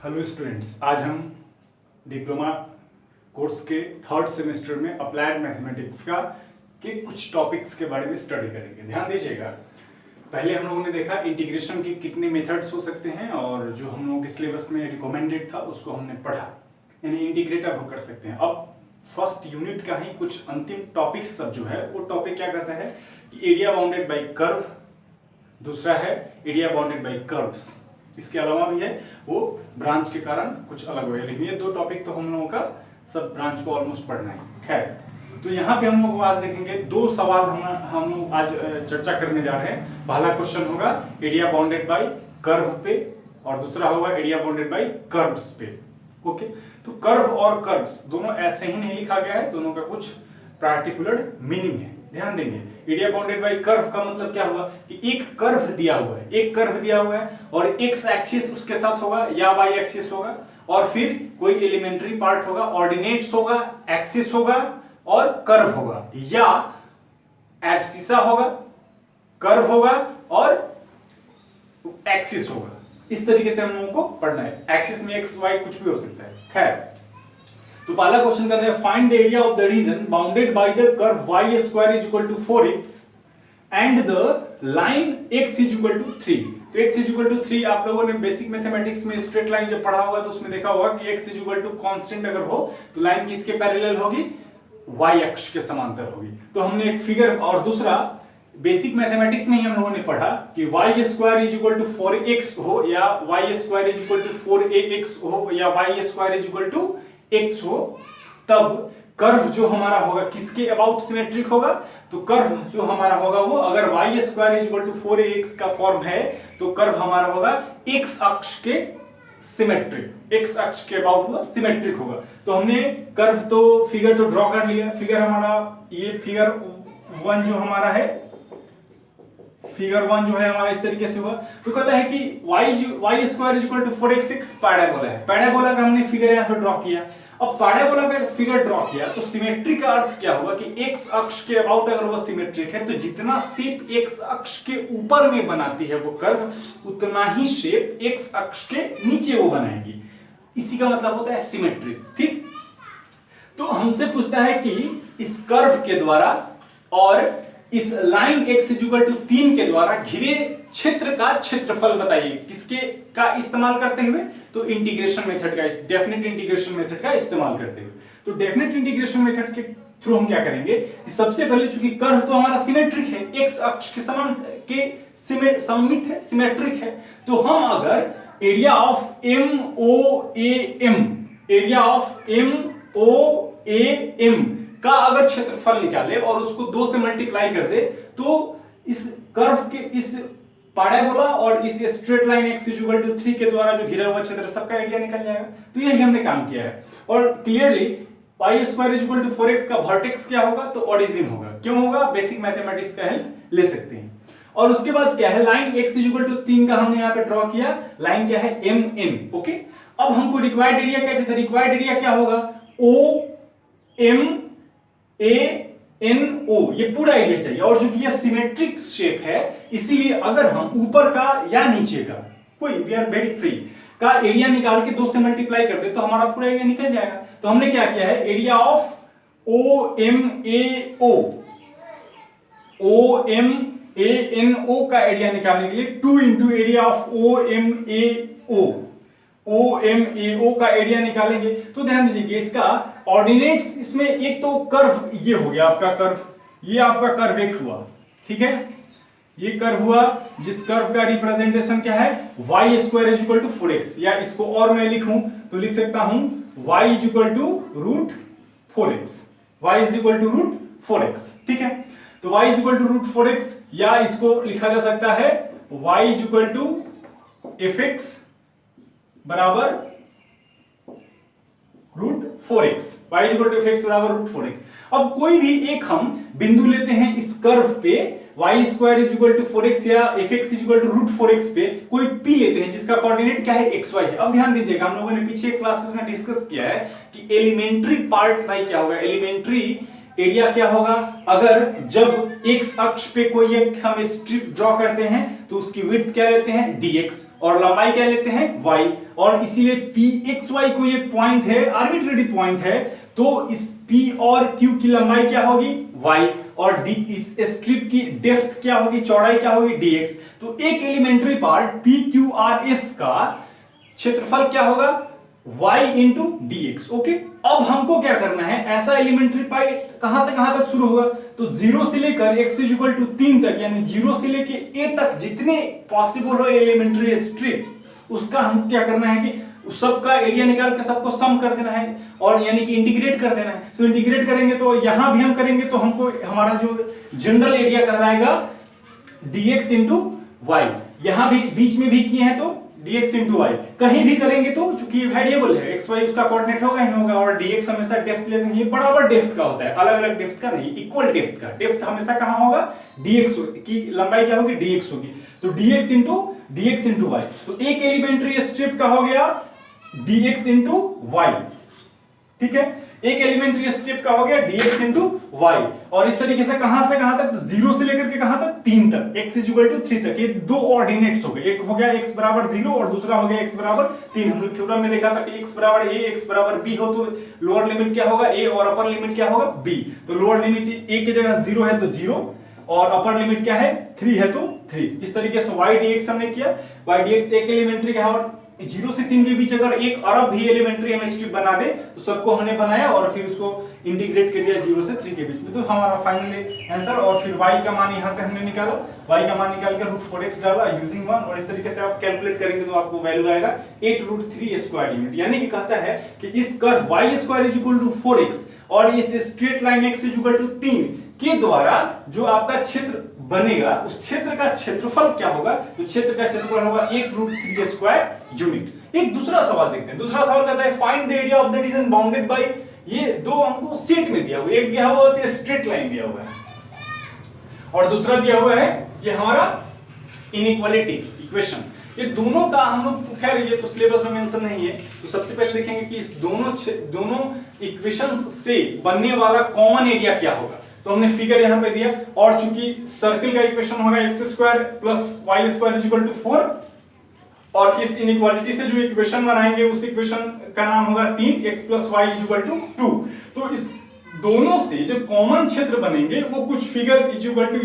Hello students, आज हम diploma course के थर्ड सेमेस्टर में अप्लाइड मैथमेटिक्स के कुछ टॉपिक्स के बारे में स्टडी करेंगे। ध्यान दीजिएगा, पहले हम लोगों ने देखा इंटीग्रेशन के कितने मेथड्स हो सकते हैं और जो हम लोगों के सिलेबस में रिकमेंडेड था उसको हमने पढ़ा, यानी इंटीग्रेट अब कर सकते हैं। अब फर्स्ट यूनिट का ही कुछ अंतिम टॉपिक्स सब जो है वो टॉपिक क्या कहता है कि एरिया बाउंडेड बाई कर्व, दूसरा है एरिया बाउंडेड बाई कर्व्स। इसके अलावा भी है वो ब्रांच के कारण कुछ अलग होगा, लेकिन ये दो टॉपिक तो हम लोगों का सब ब्रांच को ऑलमोस्ट पढ़ना है। खैर, तो यहाँ पे हम लोग आज देखेंगे दो सवाल हम लोग आज चर्चा करने जा रहे हैं। पहला क्वेश्चन होगा एरिया बाउंडेड बाई कर्व पे और दूसरा होगा एरिया बाउंडेड बाई कर्व्स पे। ओके, तो कर्व और कर्व्स दोनों ऐसे ही नहीं लिखा गया है, दोनों का कुछ पार्टिकुलर मीनिंग है। ध्यान देंगे, एरिया बाउंडेड बाई कर्व का मतलब क्या हुआ कि एक कर्व दिया हुआ है, एक कर्व दिया हुआ है और एक्स एक्सिस उसके साथ होगा या वाई एक्सिस होगा और फिर कोई एलिमेंट्री पार्ट होगा, ऑर्डिनेट्स होगा, एक्सिस होगा और कर्व होगा, या एब्सिसा होगा, कर्व होगा और एक्सिस होगा। इस तरीके से हम लोगों को पढ़ना है। एक्सिस में एक्स वाई कुछ भी हो सकता है। खैर, तो पहला क्वेश्चन करते हैं, find the area of the region bounded by the curve y square is equal to 4x and the line x is equal to 3। तो x इज इक्वल टू 3 आप लोगों ने बेसिक मैथमेटिक्स में स्ट्रेट लाइन जब पढ़ा होगा तो उसमें देखा होगा कि x is equal to constant अगर हो तो लाइन किसके पैरेलल होगी, y अक्ष के समांतर होगी। तो हमने एक फिगर, और दूसरा बेसिक मैथमेटिक्स में ही हम लोगों ने पढ़ा कि y square is equal to 4x हो या y square is equal to 4ax हो या y square is equal to x हो, तब कर्व जो हमारा होगा किसके अबाउट सिमेट्रिक होगा। तो कर्व जो हमारा होगा वो अगर y square is equal to 4ax का फॉर्म है तो कर्व हमारा होगा x अक्ष के सिमेट्रिक, x अक्ष के अबाउट हुआ सिमेट्रिक होगा। तो हमने कर्व तो फिगर तो ड्रॉ कर लिया। फिगर हमारा ये फिगर 1 जो हमारा है, फिगर 1 जो है हमारा इस तरीके से हुआ। तो कहता है कि y square is equal to 4x parabola है। पैराबोला का हमने फिगर यहाँ पे ड्रॉ किया। अब पैराबोला का फिगर ड्रॉ किया तो सिमेट्री का अर्थ क्या हुआ कि x अक्ष के अबाउट अगर वो सिमेट्रिक है तो जितना शेप x अक्ष के ऊपर में बनाती है वो कर्व, उतना ही शेप x अक्ष के नीचे वो बनाएगी। इसी का मतलब होता है सिमेट्री। ठीक, तो हमसे पूछता है कि इस कर्व के द्वारा और इस लाइन x इक्वल टू 3 के द्वारा घिरे क्षेत्र का क्षेत्रफल बताइए। किसके का इस्तेमाल करते हुए, तो इंटीग्रेशन मेथड का, डेफिनेट इंटीग्रेशन मेथड का इस्तेमाल करते हुए। तो डेफिनेट इंटीग्रेशन मेथड के थ्रू हम क्या करेंगे, सबसे पहले चूंकि कर्व तो हमारा सिमेट्रिक है, x अक्ष के समान के सममित है, सिमेट्रिक है, तो हम अगर एरिया ऑफ MOAM का अगर क्षेत्रफल निकाले और उसको 2 से मल्टीप्लाई कर दे तो इस कर्व के इस पैराबोला और इस straight line x equal to 3 के द्वारा जो घिरा हुआ क्षेत्र सबका एरिया निकल जाएगा। तो यही हमने काम किया है। और clearly y square equal to 4x का वर्टेक्स क्या होगा, तो ओरिजिन होगा। क्यों होगा, बेसिक मैथमेटिक्स का हेल्प ले सकते हैं। और उसके बाद क्या है, लाइन x इक्वल टू 3 का हमने यहाँ पे ड्रॉ किया, लाइन क्या है MN। ओके, अब हमको रिक्वायर्ड एरिया क्या चाहिए, रिक्वायर्ड एरिया क्या होगा, OMANO, ये पूरा एरिया चाहिए। और जो कि ये सिमेट्रिक शेप है इसीलिए अगर हम ऊपर का या नीचे का कोई, वी आर वेरी फ्री, का एरिया निकाल के 2 से मल्टीप्लाई कर दे तो हमारा पूरा एरिया निकल जाएगा। तो हमने क्या किया है, एरिया ऑफ OMANO का एरिया निकालने के लिए 2 इंटू एरिया ऑफ OMAO का एरिया निकालेंगे। तो ध्यान दीजिए इसका ऑर्डिनेट्स, इसमें एक तो कर्व ये हो गया आपका कर्व, ये आपका कर्व एक हुआ, ठीक है, ये कर्व हुआ जिस कर्व का रिप्रेजेंटेशन क्या है, y square is equal to 4x, या इसको और मैं लिखूं तो लिख सकता हूं y is equal to root 4x, y is equal to root 4x। ठीक है, तो y is equal to root 4x, या इसको लिखा जा सकता है y is equal to fx बराबर root 4x, y equal to fx बराबर रूट 4x। अब कोई भी एक हम बिंदु लेते हैं इस कर्व पे, y square is equal to 4x या fx is equal to root 4x पे कोई p लेते हैं जिसका कोऑर्डिनेट क्या है, xy है। अब ध्यान दीजिएगा, हम लोगों ने पीछे क्लासेस में डिस्कस किया है कि एलिमेंट्री पार्ट भाई क्या होगा, एलिमेंट्री एरिया क्या होगा, अगर जब x अक्ष पे कोई एक हम स्ट्रिप ड्रॉ करते हैं तो उसकी विड्थ क्या लेते हैं dx और लंबाई क्या लेते हैं y, और इसीलिए pxy कोई एक पॉइंट है, आर्बिट्रेरी पॉइंट है, तो इस p और q की लंबाई क्या होगी y, और d इस स्ट्रिप की डेप्थ क्या होगी, चौड़ाई क्या होगी dx। तो एक एलिमेंट्री पार्ट PQRS का क्षेत्रफल क्या होगा y इंटू dx। ओके, अब हमको क्या करना है, ऐसा एलिमेंट्री पाई कहां से कहां तक शुरू होगा, तो 0 से लेकर x = 3 तक, यानी 0 से लेकर a तक जितने पॉसिबल हो एलिमेंट्री स्ट्रिप, उसका हम क्या करना है कि उस सब का एरिया निकाल के सबको सम कर देना है, और यानी कि इंटीग्रेट कर देना है। तो इंटीग्रेट करेंगे तो यहां भी हम करेंगे तो हमको हमारा जो जनरल एरिया कहलाएगा dx इंटू वाई, यहां भी बीच में भी किए हैं तो dx इंटू वाई, कहीं भी करेंगे तो चूंकि वेरिएबल है x y उसका कोऑर्डिनेट होगा ही होगा, और dx हमेशा डेप्थ लेते हैं, ये बराबर डेप्थ का होता है, अलग अलग डेप्थ का नहीं, इक्वल डेप्थ का। डेप्थ हमेशा कहां होगा, dx की लंबाई क्या होगी dx होगी, तो dx इंटू वाई। तो एक एलिमेंट्री स्ट्रिप का हो गया dx इंटू वाई, ठीक है, एक एलिमेंट्री स्ट्रिप का हो गया dx इंटू वाई, और इस तरीके से कहां तक, 0 से लेकर के कहां तक 3 तक, x = 3 तक, ये दो ऑर्डिनेट्स हो गए, एक हो गया x बराबर 0 और दूसरा हो गया x बराबर 3। हमने थ्योरम में देखा था कि x बराबर a x बराबर b हो तो लोअर लिमिट क्या होगा a और अपर लिमिट क्या होगा b, तो लोअर लिमिट a की जगह 0 है तो 0 और अपर लिमिट क्या है 3 है तो 3। इस तरीके से y dx हमने किया, y dx एक एलिमेंट्री का, और 0 से 3 के बीच अगर एक अरब भी एलिमेंट्री हम स्ट्रिप बना दे तो सबको हमने बनाया और फिर उसको इंटीग्रेट कर दिया 0 से 3 के बीच में, तो हमारा फाइनली आंसर। और फिर y का मान यहां से हमने निकाला, y का मान निकाल कर √4x डाला यूजिंग 1, और इस तरीके से आप कैलकुलेट करेंगे तो आपको वैल्यू आएगा 8√3 स्क्वायर यूनिट, यानी कि कहता है कि इस कर्व y² = 4x और इस स्ट्रेट लाइन x = 3 के द्वारा जो आपका क्षेत्र बनेगा उस क्षेत्र का क्षेत्रफल क्या होगा, तो क्षेत्र का क्षेत्रफल होगा 8√3 स्क्वायर यूनिट। एक दूसरा सवाल देखते हैं, दूसरा सवाल कहता है find the area of the region bounded bye, ये दो हमको सेट में दिया हुआ, एक दिया हुआ है स्ट्रेट लाइन दिया हुआ है और दूसरा दिया हुआ है ये हमारा इनइक्वालिटी इक्वेशन। ये दोनों का हम लोग, खैर ये तो सिलेबस में मेंशन नहीं है, तो सबसे पहले देखेंगे कि इस दोनों इक्वेशंस से बनने वाला कॉमन एरिया क्या होगा। तो हमने फिगर यहां पे दिया, और चूंकि सर्कल का इक्वेशन होगा x² + y² = 4, और इस इनइक्वालिटी से जो इक्वेशन बनाएंगे उस इक्वेशन का नाम होगा 3x + y = 2। तो इस दोनों से जो कॉमन क्षेत्र बनेंगे वो कुछ फिगर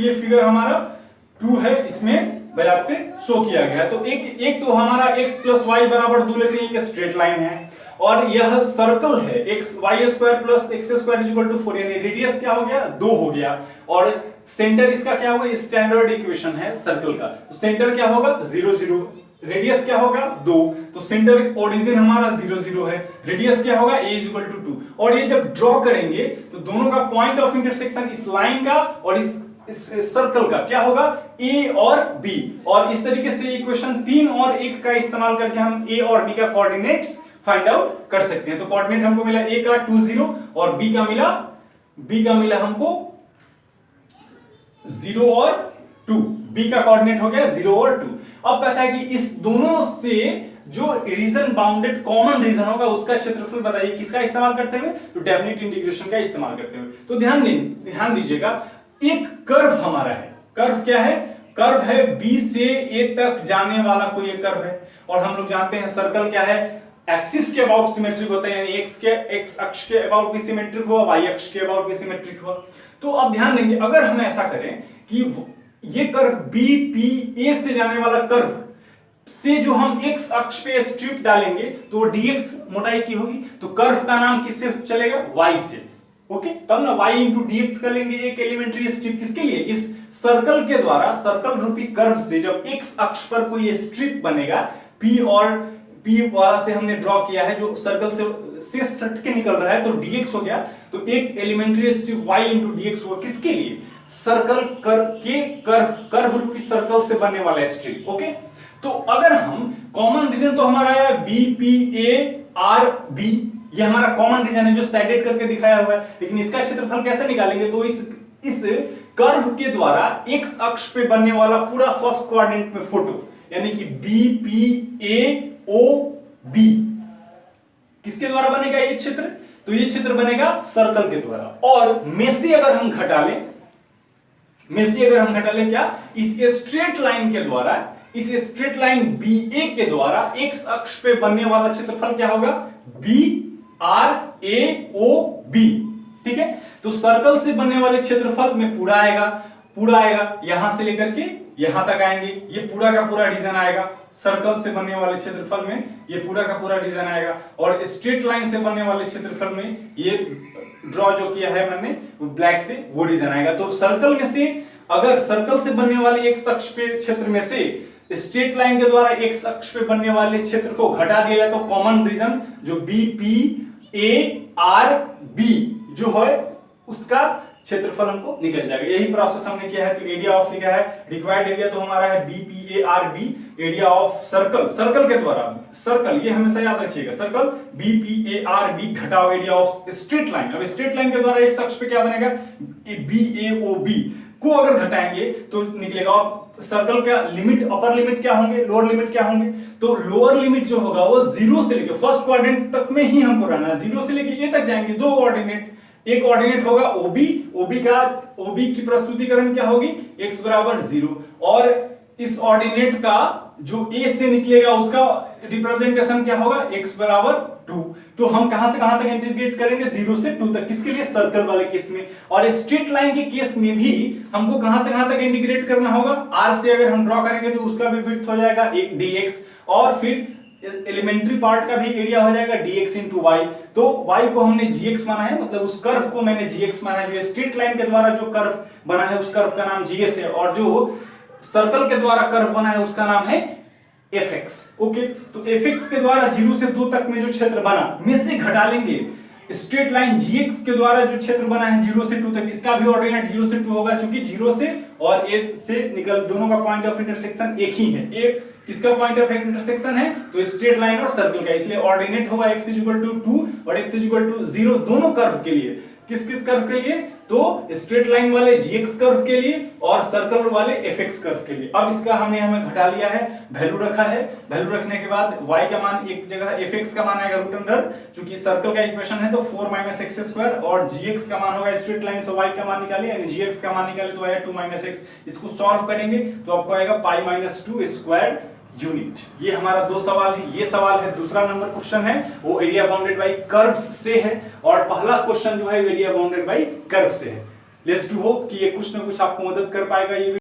ये फिगर हमारा 2 है, इसमें बराबर शो किया गया। तो एक तो हमारा x + y = 2 लेते हैं, एक स्ट्रेट लाइन है, और यह सर्कल है y² + x² = 4, यानी रेडियस क्या हो गया 2 हो गया, और सेंटर इसका क्या होगा, स्टैंडर्ड इक्वेशन है सर्कल का, तो सेंटर क्या होगा 0 0, रेडियस क्या होगा 2, तो सेंटर ओरिजिन हमारा 0 0 है, रेडियस क्या होगा a = 2, और ये जब ड्रॉ करेंगे तो दोनों का पॉइंट ऑफ इंटरसेक्शन इस लाइन का और इस सर्कल का क्या होगा a और b, और इस तरीके से इक्वेशन 3 और 1 का इस्तेमाल करके हम a और b का कोऑर्डिनेट्स फाइंड आउट कर सकते हैं। तो कोऑर्डिनेट हमको मिला a का 2 0 और b का मिला हमको 0 और 2, b का कोऑर्डिनेट हो गया 0 और 2। अब कहता है कि इस दोनों से जो रीजन बाउंडेड कॉमन रीजन होगा उसका क्षेत्रफल बताइए, किसका इस्तेमाल करते हुए, तो डेफिनेट इंटीग्रेशन का इस्तेमाल करते हुए। तो ध्यान दीजिएगा, एक कर्व हमारा है, कर्व क्या है, कर्व है b से a तक जाने वाला कोई एक कर्व है, और हम लोग जानते हैं सर्कल क्या है, एक्सिस के अबाउट सिमेट्रिक होता है, यानी x अक्ष के अबाउट भी सिमेट्रिक हुआ, y अक्ष के अबाउट भी सिमेट्रिक हुआ। तो अब ध्यान देंगे, अगर हम ऐसा करें कि ये कर्व BPA से जाने वाला कर्व से जो हम x अक्ष पे स्ट्रिप डालेंगे तो वो dx मोटाई की होगी, तो कर्व का नाम किससे चलेगा, y से। ओके, तब ना y इंटू dx कर लेंगे एक एलिमेंट्री स्ट्रिप, किसके लिए, इस सर्कल के द्वारा, सर्कल रूपी कर्व से जब x अक्ष पर कोई स्ट्रिप बनेगा, p और p वाला से हमने ड्रॉ किया है जो सर्कल से सट के निकल रहा है, तो dx हो गया, तो एक elementary strip y into dx हुआ, किसके लिए, सर्कल कर्व रूपी सर्कल से बनने वाला स्ट्रिप। ओके, तो अगर हम कॉमन रीजन तो हमारा है BPARB, ये हमारा कॉमन रीजन है जो साइडेड करके दिखाया हुआ है, लेकिन इसका क्षेत्रफल कैसे निकालेंगे, तो इस कर्व के द्वारा x अक्ष पे बनने वाला पूरा फर्स्ट कोऑर्डिनेट में फोटो, यानी कि BPAOB किसके द्वारा बनेगा ये क्षेत्र, तो ये चित्र बनेगा सर्कल के द्वारा। और में से अगर हम घटा लें, क्या, इस स्ट्रेट लाइन के द्वारा, इस स्ट्रेट लाइन BA के द्वारा x अक्ष पे बनने वाला क्षेत्रफल क्या होगा, BRAOB। ठीक है, तो सर्कल से बनने वाले क्षेत्रफल में पूरा आएगा, यहां से लेकर के यहां तक आएंगे, ये पूरा का पूरा रीजन आएगा। सर्कल से बनने वाले क्षेत्रफल में ये पूरा का पूरा रीजन आएगा, और स्ट्रेट लाइन से बनने वाले क्षेत्रफल में ये ड्रॉ जो किया है मैंने ब्लैक से, वो रीजन आएगा। तो सर्कल में से, अगर सर्कल से बनने वाले x अक्ष पे क्षेत्र में से स्ट्रेट लाइन के द्वारा x अक्ष पे बनने वाले क्षेत्र को घटा दिया जाए तो कॉमन रीजन जो BPARB जो है उसका क्षेत्रफल हमको निकल जाएगा। यही प्रोसेस हमने किया है। तो एरिया ऑफ लिखा है, रिक्वायर्ड एरिया तो हमारा है BPARB, एरिया ऑफ सर्कल के द्वारा, सर्कल ये हमेशा याद रखिएगा, सर्कल BPARB घटाओ एरिया ऑफ स्ट्रेट लाइन। अब स्ट्रेट लाइन के द्वारा x अक्ष पे क्या बनेगा, BAOB को अगर घटाएंगे तो निकलेगा। सर्कल का लिमिट, अपर लिमिट क्या होंगे, लोअर लिमिट क्या होंगे, तो लोअर लिमिट जो होगा वो 0 से लेके फर्स्ट क्वाड्रेंट तक में ही हमको रहना है, 0 से लेके ए तक जाएंगे। दो कोऑर्डिनेट, एक कोऑर्डिनेट होगा OB की प्रस्तुतिकरण क्या होगी, x बराबर 0, और इस ऑर्डिनेट का जो a से निकलेगा उसका रिप्रेजेंटेशन क्या होगा, x बराबर 2। तो हम कहां से कहां तक इंटीग्रेट करेंगे, 0 से 2 तक, किसके लिए, सर्कल वाले केस में। और स्ट्रेट लाइन के केस में भी हमको कहां से कहां तक इंटीग्रेट करना होगा, r से अगर हम ड्रॉ करेंगे तो उसका भी विड्थ हो जाएगा dx, और फिर एलिमेंट्री पार्ट का भी एरिया हो जाएगा dx इंटू y। तो y को हमने gx माना है, मतलब उस कर्व को मैंने gx माना है। जो स्ट्रेट लाइन के द्वारा जो कर्व बना है उस कर्व का नाम gs है, और जो सर्कल के द्वारा कर्व बना है उसका नाम है fx। ओके, तो fx के द्वारा 0 से 2 तक में जो क्षेत्र बना, में से घटा लेंगे स्ट्रेट लाइन gx के द्वारा जो क्षेत्र बना है 0 से 2 तक, इसका भी ऑर्डिनेट 0 से 2 होगा, क्योंकि 0 से और a से निकल, दोनों का पॉइंट ऑफ इंटरसेक्शन एक ही है। एक किसका पॉइंट ऑफ इंटरसेक्शन है, तो स्ट्रेट लाइन और सर्कल का, इसलिए ऑर्डिनेट होगा x = 2 और x = 0 दोनों कर्व के लिए। किस किस कर्व के लिए, तो स्ट्रेट लाइन वाले gx कर्व के लिए और सर्कल वाले fx कर्व के लिए। अब इसका हमें घटा लिया है, वैल्यू रखा है, वैल्यू रखने के बाद y का मान एक जगह, fx का मान आएगा √, क्योंकि सर्कल का इक्वेशन है तो 4 - x², और gx का मान होगा स्ट्रेट लाइन से y का मान निकालिए, यानी gx का मान निकाले तो आएगा 2 - x। इसको सॉल्व करेंगे तो आपको आएगा π - 2² यूनिट। ये हमारा दो सवाल है। ये सवाल है, दूसरा नंबर क्वेश्चन है वो एरिया बाउंडेड बाय कर्व्स से है, और पहला क्वेश्चन जो है एरिया बाउंडेड बाय कर्व से है। लेट्स डू होप कि ये कुछ ना कुछ आपको मदद कर पाएगा ये